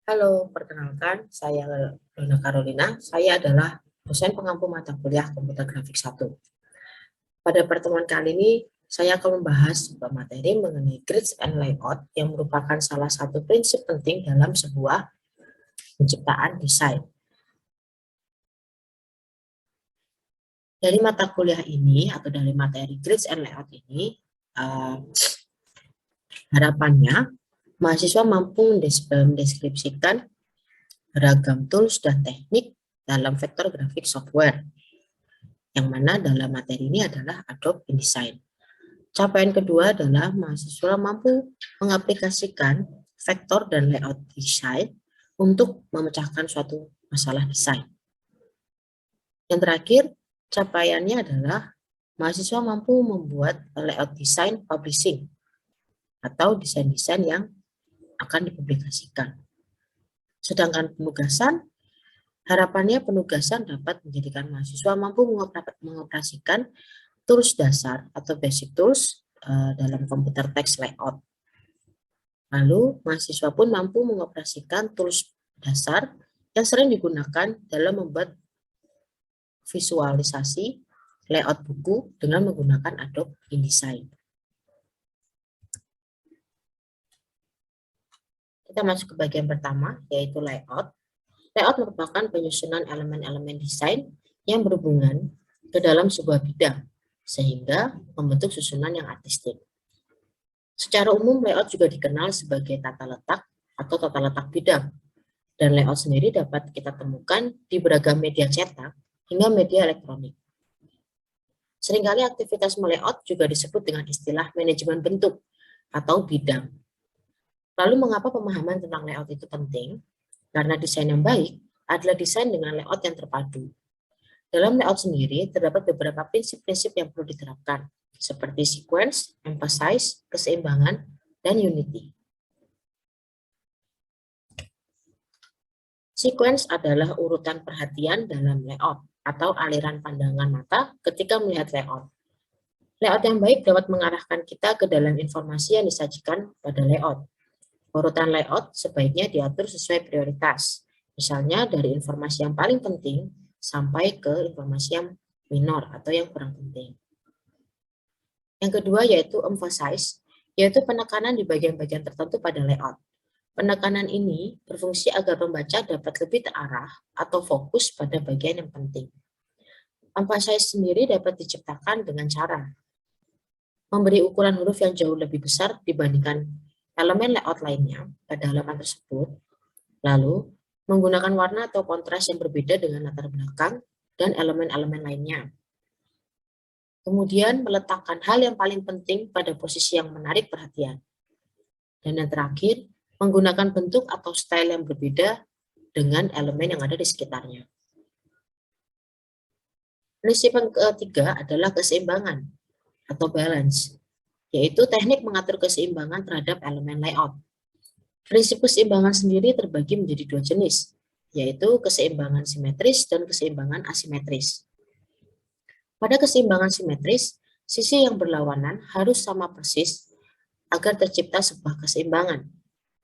Halo, perkenalkan, saya Luna Carolina. Saya adalah dosen pengampu mata kuliah Komputer Grafik 1. Pada pertemuan kali ini, saya akan membahas sebuah materi mengenai grids and layout yang merupakan salah satu prinsip penting dalam sebuah penciptaan desain. Dari mata kuliah ini, atau dari materi grids and layout ini, harapannya mahasiswa mampu mendeskripsikan beragam tools dan teknik dalam vektor grafik software, yang mana dalam materi ini adalah Adobe InDesign. Capaian kedua adalah mahasiswa mampu mengaplikasikan vektor dan layout desain untuk memecahkan suatu masalah desain. Yang terakhir, capaiannya adalah mahasiswa mampu membuat layout desain publishing atau desain-desain yang akan dipublikasikan. Sedangkan penugasan, harapannya penugasan dapat menjadikan mahasiswa mampu mengoperasikan tools dasar atau basic tools dalam komputer text layout. Lalu, mahasiswa pun mampu mengoperasikan tools dasar yang sering digunakan dalam membuat visualisasi layout buku dengan menggunakan Adobe InDesign. Kita masuk ke bagian pertama, yaitu layout. Layout merupakan penyusunan elemen-elemen desain yang berhubungan ke dalam sebuah bidang, sehingga membentuk susunan yang artistik. Secara umum, layout juga dikenal sebagai tata letak atau tata letak bidang, dan layout sendiri dapat kita temukan di beragam media cetak hingga media elektronik. Seringkali aktivitas melayout juga disebut dengan istilah manajemen bentuk atau bidang. Lalu mengapa pemahaman tentang layout itu penting? Karena desain yang baik adalah desain dengan layout yang terpadu. Dalam layout sendiri terdapat beberapa prinsip-prinsip yang perlu diterapkan, seperti sequence, emphasize, keseimbangan, dan unity. Sequence adalah urutan perhatian dalam layout atau aliran pandangan mata ketika melihat layout. Layout yang baik dapat mengarahkan kita ke dalam informasi yang disajikan pada layout. Urutan layout sebaiknya diatur sesuai prioritas, misalnya dari informasi yang paling penting sampai ke informasi yang minor atau yang kurang penting. Yang kedua yaitu emphasize, yaitu penekanan di bagian-bagian tertentu pada layout. Penekanan ini berfungsi agar pembaca dapat lebih terarah atau fokus pada bagian yang penting. Emphasize sendiri dapat diciptakan dengan cara memberi ukuran huruf yang jauh lebih besar dibandingkan elemen layout lainnya pada halaman tersebut, lalu menggunakan warna atau kontras yang berbeda dengan latar belakang dan elemen-elemen lainnya. Kemudian meletakkan hal yang paling penting pada posisi yang menarik perhatian. Dan yang terakhir, menggunakan bentuk atau style yang berbeda dengan elemen yang ada di sekitarnya. Prinsip yang ketiga adalah keseimbangan atau balance, yaitu teknik mengatur keseimbangan terhadap elemen layout. Prinsip keseimbangan sendiri terbagi menjadi dua jenis, yaitu keseimbangan simetris dan keseimbangan asimetris. Pada keseimbangan simetris, sisi yang berlawanan harus sama persis agar tercipta sebuah keseimbangan.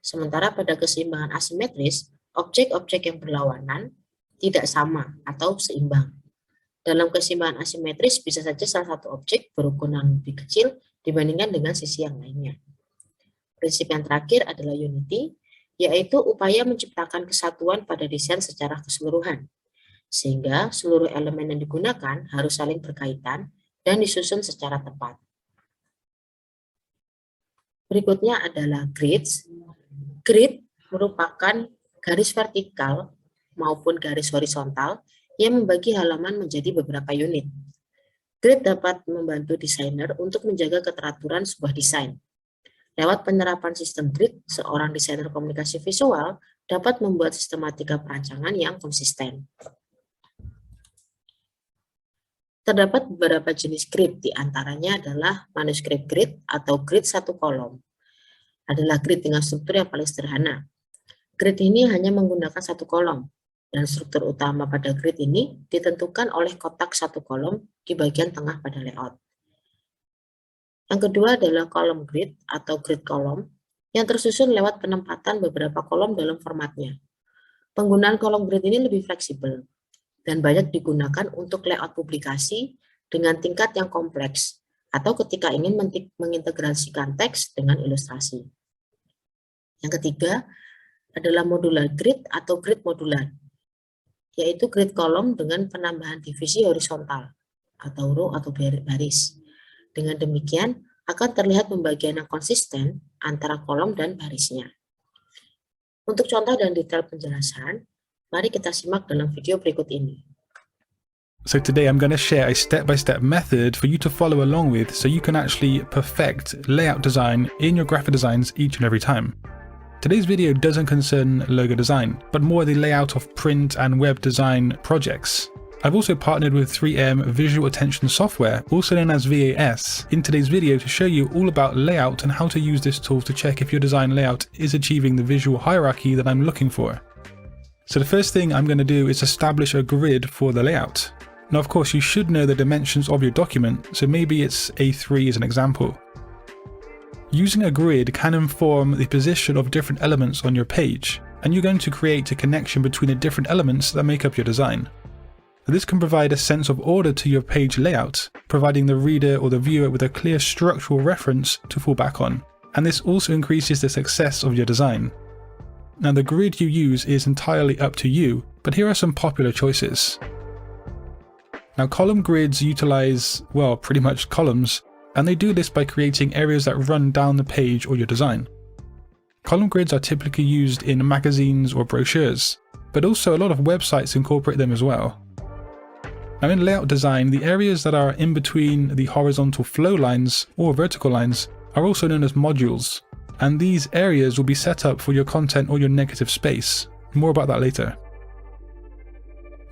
Sementara pada keseimbangan asimetris, objek-objek yang berlawanan tidak sama atau seimbang. Dalam keseimbangan asimetris, bisa saja salah satu objek berukuran lebih kecil dibandingkan dengan sisi yang lainnya. Prinsip yang terakhir adalah unity, yaitu upaya menciptakan kesatuan pada desain secara keseluruhan, sehingga seluruh elemen yang digunakan harus saling berkaitan dan disusun secara tepat. Berikutnya adalah grids. Grid merupakan garis vertikal maupun garis horizontal yang membagi halaman menjadi beberapa unit. Grid dapat membantu desainer untuk menjaga keteraturan sebuah desain. Lewat penerapan sistem grid, seorang desainer komunikasi visual dapat membuat sistematika perancangan yang konsisten. Terdapat beberapa jenis grid, diantaranya adalah manuskrip grid atau grid satu kolom. Adalah grid dengan struktur yang paling sederhana. Grid ini hanya menggunakan satu kolom, dan struktur utama pada grid ini ditentukan oleh kotak satu kolom di bagian tengah pada layout. Yang kedua adalah column grid atau grid kolom yang tersusun lewat penempatan beberapa kolom dalam formatnya. Penggunaan kolom grid ini lebih fleksibel dan banyak digunakan untuk layout publikasi dengan tingkat yang kompleks atau ketika ingin mengintegrasikan teks dengan ilustrasi. Yang ketiga adalah modular grid atau grid modular, yaitu grid kolom dengan penambahan divisi horizontal atau row atau baris. Dengan demikian, akan terlihat pembagian yang konsisten antara kolom dan barisnya. Untuk contoh dan detail penjelasan, mari kita simak dalam video berikut ini. So today I'm going to share a step-by-step method for you to follow along with so you can actually perfect layout design in your graphic designs each and every time. Today's video doesn't concern logo design, but more the layout of print and web design projects. I've also partnered with 3M Visual Attention Software, also known as VAS, in today's video to show you all about layout and how to use this tool to check if your design layout is achieving the visual hierarchy that I'm looking for. So the first thing I'm going to do is establish a grid for the layout. Now of course you should know the dimensions of your document, so maybe it's A3 as an example. Using a grid can inform the position of different elements on your page, and you're going to create a connection between the different elements that make up your design. This can provide a sense of order to your page layout, providing the reader or the viewer with a clear structural reference to fall back on, and this also increases the success of your design. Now the grid you use is entirely up to you, but here are some popular choices. Now column grids utilize, well, pretty much columns, and they do this by creating areas that run down the page or your design. Column grids are typically used in magazines or brochures, but also a lot of websites incorporate them as well. Now in layout design, the areas that are in between the horizontal flow lines or vertical lines are also known as modules, and these areas will be set up for your content or your negative space. More about that later.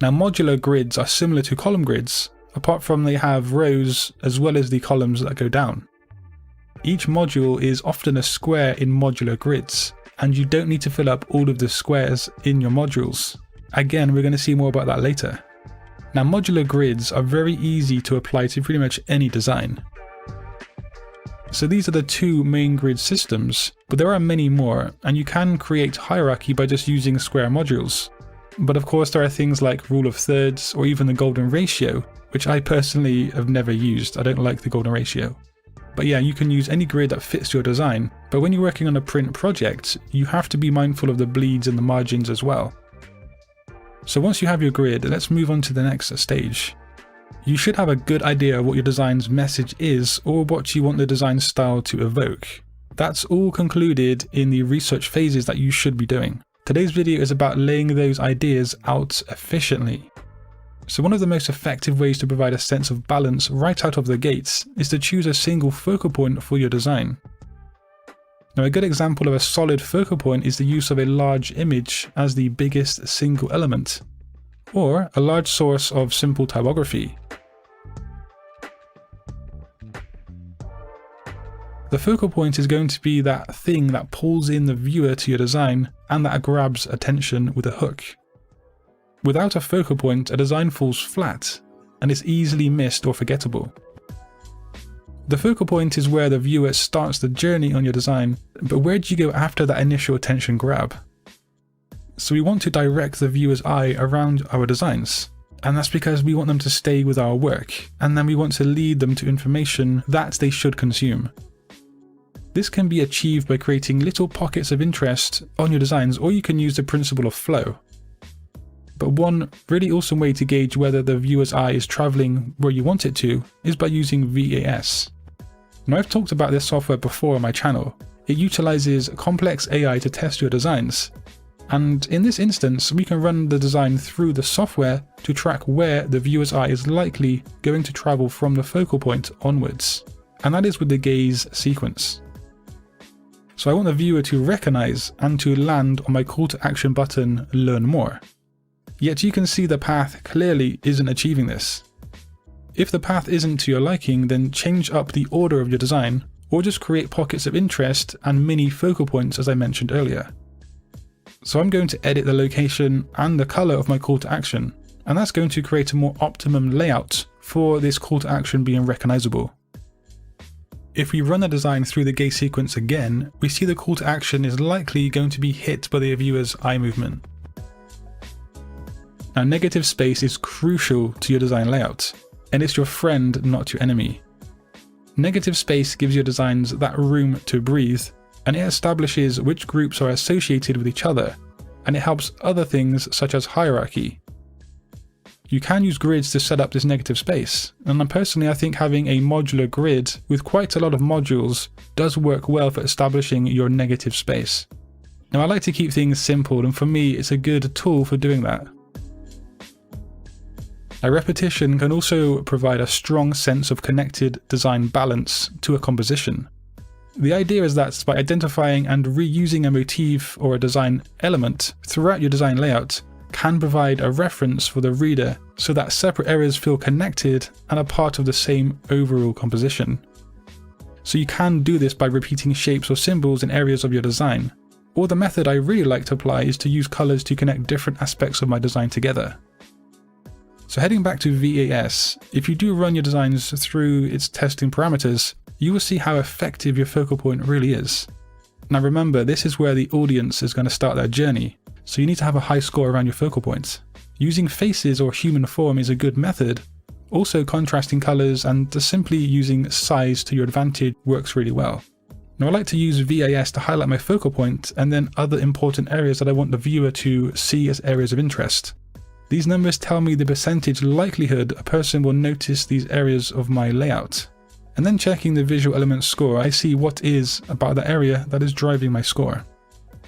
Now modular grids are similar to column grids, apart from they have rows as well as the columns that go down. Each module is often a square in modular grids, and you don't need to fill up all of the squares in your modules. Again, we're going to see more about that later. Now modular grids are very easy to apply to pretty much any design. So these are the two main grid systems, but there are many more, and you can create hierarchy by just using square modules. But of course there are things like rule of thirds or even the golden ratio, which I personally have never used. I don't like the golden ratio. But yeah, you can use any grid that fits your design, but when you're working on a print project, you have to be mindful of the bleeds and the margins as well. So once you have your grid, let's move on to the next stage. You should have a good idea of what your design's message is or what you want the design style to evoke. That's all concluded in the research phases that you should be doing. Today's video is about laying those ideas out efficiently. So one of the most effective ways to provide a sense of balance right out of the gates is to choose a single focal point for your design. Now a good example of a solid focal point is the use of a large image as the biggest single element, or a large source of simple typography. The focal point is going to be that thing that pulls in the viewer to your design and that grabs attention with a hook. Without a focal point, a design falls flat and is easily missed or forgettable. The focal point is where the viewer starts the journey on your design, but where do you go after that initial attention grab? So we want to direct the viewer's eye around our designs, and that's because we want them to stay with our work, and then we want to lead them to information that they should consume. This can be achieved by creating little pockets of interest on your designs, or you can use the principle of flow. But one really awesome way to gauge whether the viewer's eye is traveling where you want it to is by using VAS. Now I've talked about this software before on my channel. It utilizes complex AI to test your designs. And in this instance, we can run the design through the software to track where the viewer's eye is likely going to travel from the focal point onwards. And that is with the gaze sequence. So I want the viewer to recognize and to land on my call to action button, Learn More. Yet you can see the path clearly isn't achieving this. If the path isn't to your liking, then change up the order of your design, or just create pockets of interest and mini focal points as I mentioned earlier. So I'm going to edit the location and the color of my call to action, and that's going to create a more optimum layout for this call to action being recognizable. if we run the design through the gaze sequence again, we see the call to action is likely going to be hit by the viewer's eye movement. Now, negative space is crucial to your design layout, and it's your friend, not your enemy. Negative space gives your designs that room to breathe, and it establishes which groups are associated with each other, and it helps other things such as hierarchy. You can use grids to set up this negative space, and personally I think having a modular grid with quite a lot of modules does work well for establishing your negative space. Now, I like to keep things simple, and for me it's a good tool for doing that. Now, repetition can also provide a strong sense of connected design balance to a composition. The idea is that by identifying and reusing a motif or a design element throughout your design layout can provide a reference for the reader so that separate areas feel connected and are part of the same overall composition. So you can do this by repeating shapes or symbols in areas of your design. Or the method I really like to apply is to use colors to connect different aspects of my design together. So heading back to VAS, if you do run your designs through its testing parameters, you will see how effective your focal point really is. Now remember, this is where the audience is going to start their journey, so you need to have a high score around your focal points. Using faces or human form is a good method. Also, contrasting colors and just simply using size to your advantage works really well. Now I like to use VAS to highlight my focal point and then other important areas that I want the viewer to see as areas of interest. These numbers tell me the percentage likelihood a person will notice these areas of my layout. And then checking the visual elements score, I see what is about the area that is driving my score.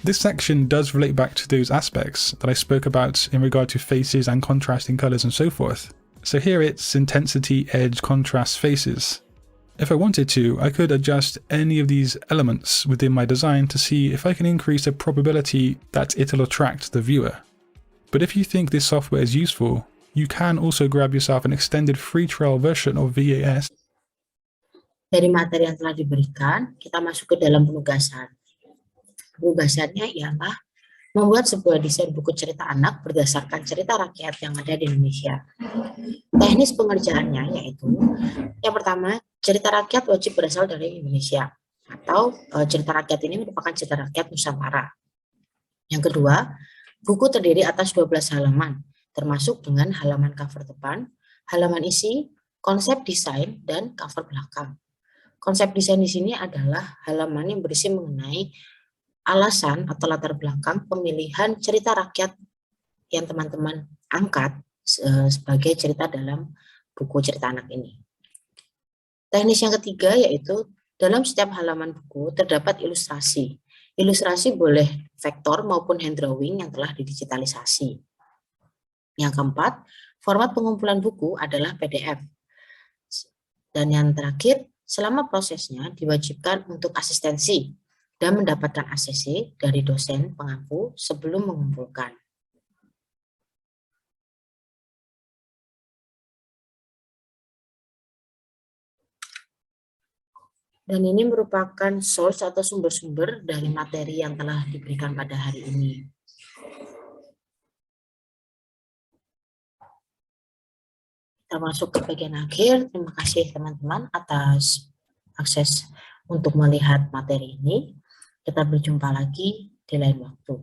This section does relate back to those aspects that I spoke about in regard to faces and contrasting colors and so forth. So here it's intensity, edge, contrast, faces. If I wanted to, I could adjust any of these elements within my design to see if I can increase the probability that it'll attract the viewer. But if you think this software is useful, you can also grab yourself an extended free trial version of VAS. Dari materi yang telah diberikan, kita masuk ke dalam penugasan. Penugasannya ialah membuat sebuah desain buku cerita anak berdasarkan cerita rakyat yang ada di Indonesia. Teknis pengerjaannya yaitu, yang pertama, cerita rakyat wajib berasal dari Indonesia, atau cerita rakyat ini merupakan cerita rakyat Nusantara. Yang kedua, buku terdiri atas 12 halaman, termasuk dengan halaman cover depan, halaman isi, konsep desain, dan cover belakang. Konsep desain di sini adalah halaman yang berisi mengenai alasan atau latar belakang pemilihan cerita rakyat yang teman-teman angkat sebagai cerita dalam buku cerita anak ini. Teknis yang ketiga yaitu dalam setiap halaman buku terdapat ilustrasi. Ilustrasi boleh vektor maupun hand drawing yang telah didigitalisasi. Yang keempat, format pengumpulan buku adalah PDF. Dan yang terakhir, selama prosesnya diwajibkan untuk asistensi dan mendapatkan ACC dari dosen pengampu sebelum mengumpulkan. Dan ini merupakan source atau sumber-sumber dari materi yang telah diberikan pada hari ini. Kita masuk ke bagian akhir. Terima kasih teman-teman atas akses untuk melihat materi ini. Kita berjumpa lagi di lain waktu.